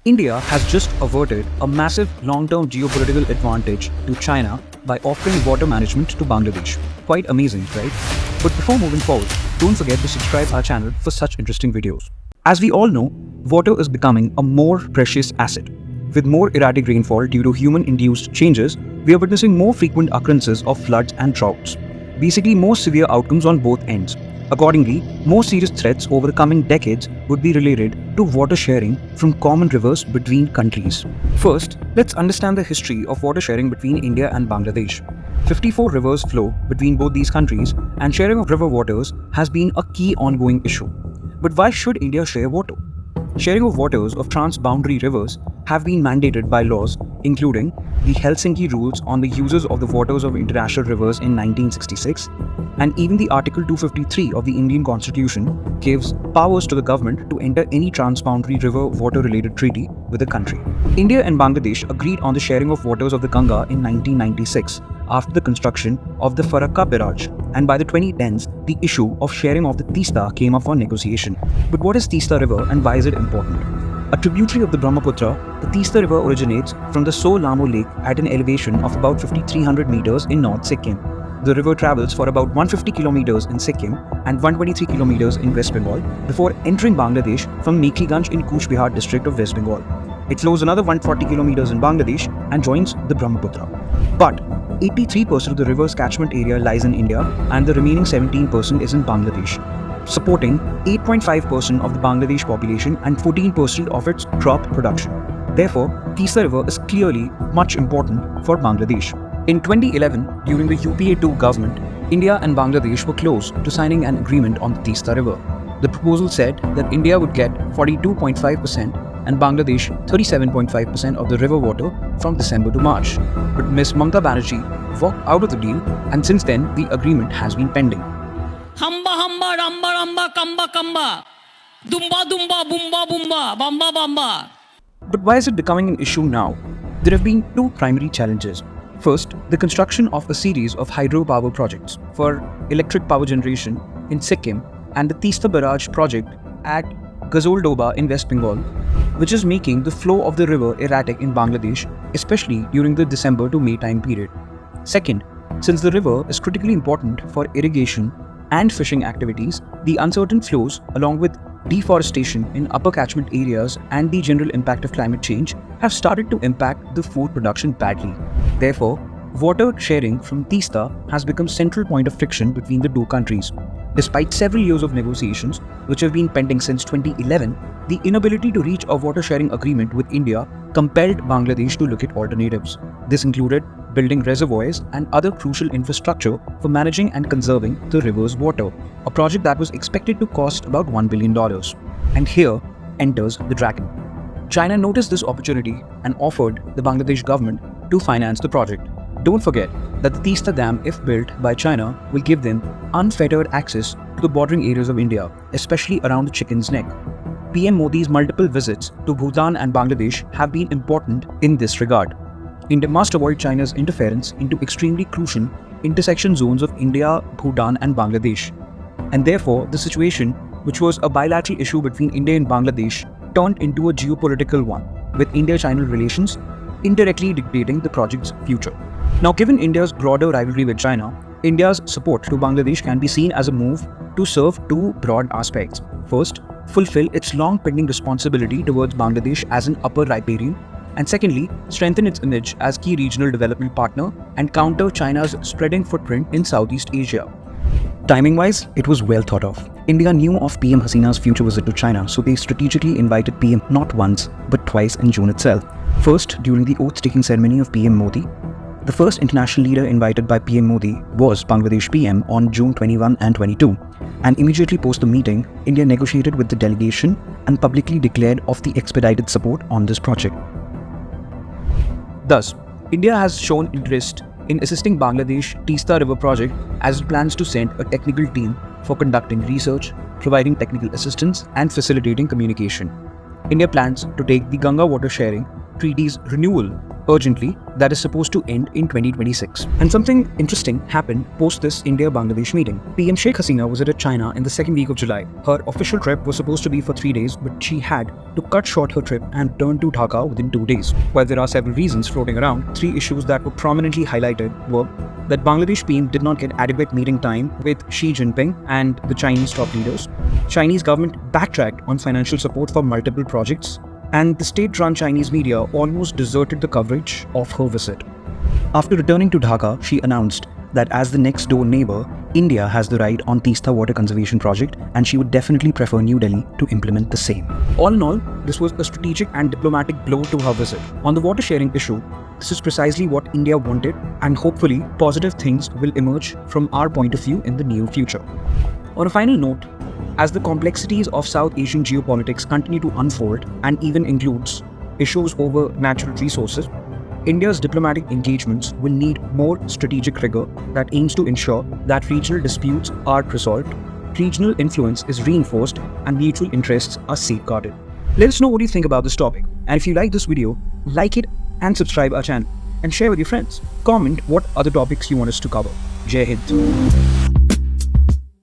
India has just averted a massive long-term geopolitical advantage to China by offering water management to Bangladesh. Quite amazing, right? But before moving forward, don't forget to subscribe our channel for such interesting videos. As we all know, water is becoming a more precious asset. With more erratic rainfall due to human-induced changes, we are witnessing more frequent occurrences of floods and droughts. Basically, more severe outcomes on both ends. Accordingly, more serious threats over the coming decades would be related to water sharing from common rivers between countries. First, let's understand the history of water sharing between India and Bangladesh. 54 rivers flow between both these countries, and sharing of river waters has been a key ongoing issue. But why should India share water? Sharing of waters of trans-boundary rivers have been mandated by laws, including the Helsinki Rules on the Uses of the Waters of International Rivers in 1966, and even the Article 253 of the Indian Constitution gives powers to the government to enter any trans-boundary river water-related treaty with a country. India and Bangladesh agreed on the sharing of waters of the Ganga in 1996 after the construction of the Farakka barrage, and by the 2010s, the issue of sharing of the Teesta came up for negotiation. But what is Teesta River and why is it important? A tributary of the Brahmaputra, the Teesta River originates from the So Lamo Lake at an elevation of about 5,300 meters in North Sikkim. The river travels for about 150 kilometers in Sikkim and 123 kilometers in West Bengal before entering Bangladesh from Mekhliganj in Cooch Behar district of West Bengal. It flows another 140 kilometers in Bangladesh and joins the Brahmaputra. But 83% of the river's catchment area lies in India and the remaining 17% is in Bangladesh, supporting 8.5% of the Bangladesh population and 14% of its crop production. Therefore, Teesta River is clearly much important for Bangladesh. In 2011, during the UPA-II government, India and Bangladesh were close to signing an agreement on the Teesta River. The proposal said that India would get 42.5% and Bangladesh 37.5% of the river water from December to March. But Ms. Mamata Banerjee walked out of the deal, and since then the agreement has been pending. Hamba hamba ramba ramba kamba kamba dumba dumba bumba bumba bamba bamba. But why is it becoming an issue now? There have been two primary challenges. First, the construction of a series of hydropower projects for electric power generation in Sikkim and the Teesta Barrage project at Gazoldoba in West Bengal, which is making the flow of the river erratic in Bangladesh, especially during the December to May time period. Second, since the river is critically important for irrigation and fishing activities, the uncertain flows, along with deforestation in upper catchment areas and the general impact of climate change, have started to impact the food production badly. Therefore, water sharing from Teesta has become central point of friction between the two countries. Despite several years of negotiations, which have been pending since 2011, the inability to reach a water sharing agreement with India compelled Bangladesh to look at alternatives. This included building reservoirs and other crucial infrastructure for managing and conserving the river's water, a project that was expected to cost about $1 billion. And here enters the dragon. China noticed this opportunity and offered the Bangladesh government to finance the project. Don't forget that the Teesta Dam, if built by China, will give them unfettered access to the bordering areas of India, especially around the Chicken's Neck. PM Modi's multiple visits to Bhutan and Bangladesh have been important in this regard. India must avoid China's interference into extremely crucial intersection zones of India, Bhutan and Bangladesh. And therefore, the situation, which was a bilateral issue between India and Bangladesh, turned into a geopolitical one, with India-China relations indirectly dictating the project's future. Now, given India's broader rivalry with China, India's support to Bangladesh can be seen as a move to serve two broad aspects. First, fulfill its long-pending responsibility towards Bangladesh as an upper riparian, and secondly, strengthen its image as key regional development partner and counter China's spreading footprint in Southeast Asia. Timing-wise, it was well thought of. India knew of PM Hasina's future visit to China, so they strategically invited PM not once, but twice in June itself. First, during the oath-taking ceremony of PM Modi. The first international leader invited by PM Modi was Bangladesh PM on June 21 and 22. And immediately post the meeting, India negotiated with the delegation and publicly declared of the expedited support on this project. Thus, India has shown interest in assisting Bangladesh Teesta River project as it plans to send a technical team for conducting research, providing technical assistance and facilitating communication. India plans to take the Ganga water sharing treaty's renewal urgently that is supposed to end in 2026. And something interesting happened post this India-Bangladesh meeting. PM Sheikh Hasina visited China in the second week of July. Her official trip was supposed to be for 3 days, but she had to cut short her trip and return to Dhaka within 2 days. While there are several reasons floating around, 3 issues that were prominently highlighted were that Bangladesh PM did not get adequate meeting time with Xi Jinping and the Chinese top leaders. Chinese government backtracked on financial support for multiple projects, and the state-run Chinese media almost deserted the coverage of her visit. After returning to Dhaka, she announced that as the next-door neighbor, India has the right on Teesta Water Conservation Project, and she would definitely prefer New Delhi to implement the same. All in all, this was a strategic and diplomatic blow to her visit. On the water sharing issue, this is precisely what India wanted, and hopefully positive things will emerge from our point of view in the near future. On a final note, as the complexities of South Asian geopolitics continue to unfold and even includes issues over natural resources, India's diplomatic engagements will need more strategic rigor that aims to ensure that regional disputes are resolved, regional influence is reinforced, and mutual interests are safeguarded. Let us know what you think about this topic, and if you like this video, like it and subscribe our channel, and share with your friends. Comment what other topics you want us to cover. Jai Hind.